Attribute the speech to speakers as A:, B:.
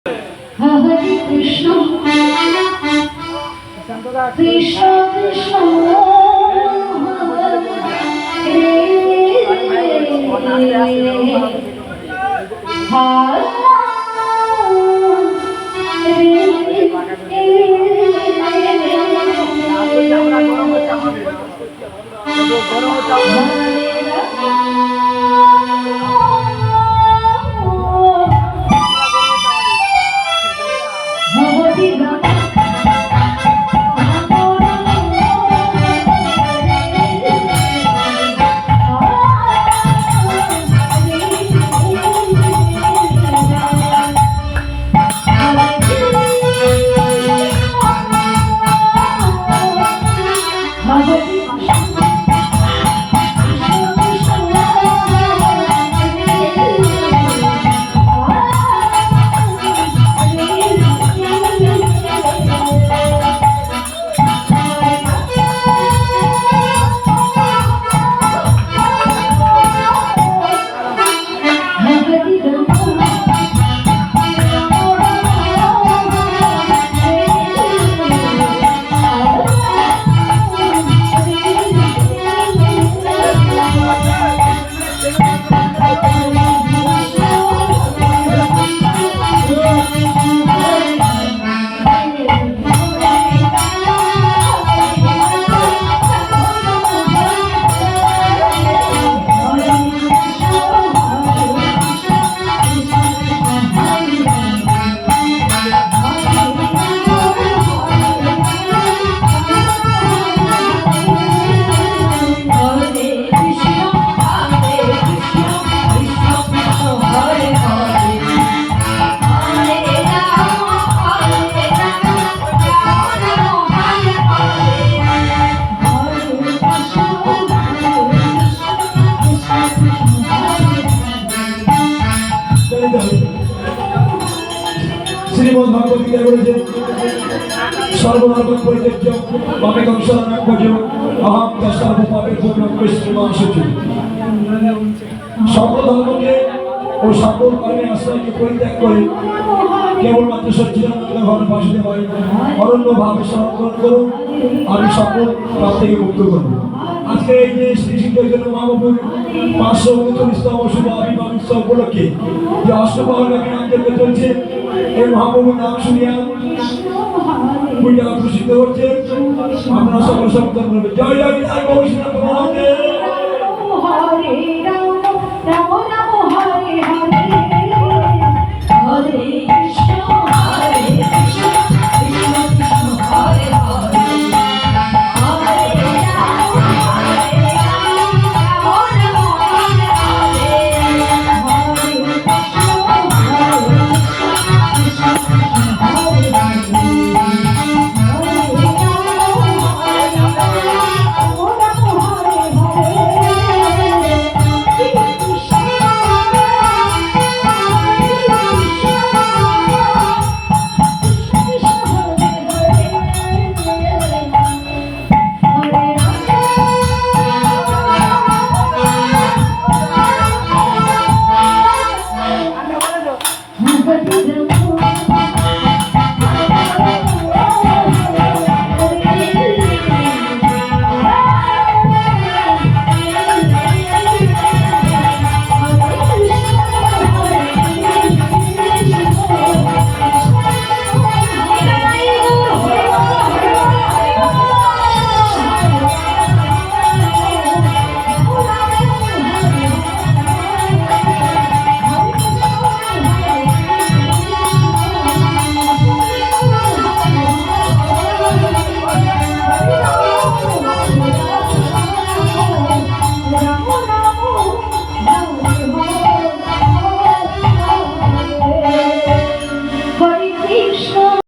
A: Hare Krishna, Krishna Krishna,
B: Shrimad ভাগবত গীতা বলেছে সর্বধর্ম পরিত্যাজ্য মামেকং শরণং ভজ অহং তৎসর্ব পাপে পূর্ণং কৃষ্ণমাংশ সকল ধর্মকে ও সকল কর্মে আশ্রয়কে পরিত্যাগ করে কেবলমাত্র সচ্চিদানন্দ ঘরে বাসুদেব হয় অরণ্য ভাবে সমর্পণ করুন। আমি সকল পাপ থেকে মুক্ত করব। আজকে এই যে শ্রী শ্রী চৈতন্য মহাপ্রভুর 539তম শুভ আবির্ভাব উৎসব উপলক্ষে যে অষ্টপ্রহরব্যাপী নামযজ্ঞ চলছে, এই মহাপ্রভুর নাম শুনিয়া কুড়ি টাকা প্রসিদ্ধ হচ্ছে। আপনারা সকল সমর্থন করবেন। জয় জয় জয় Gourinath Mahadev.
A: Hare Rama, Rama Rama Hare Hare, Hare Krishna, Hare Krishna, Krishna Krishna, Hare Hare, Hare Rama, Hare Rama, Rama Rama Hare Hare, Hare Krishna, Hare Krishna, Krishna Krishna, Hare Hare Hare.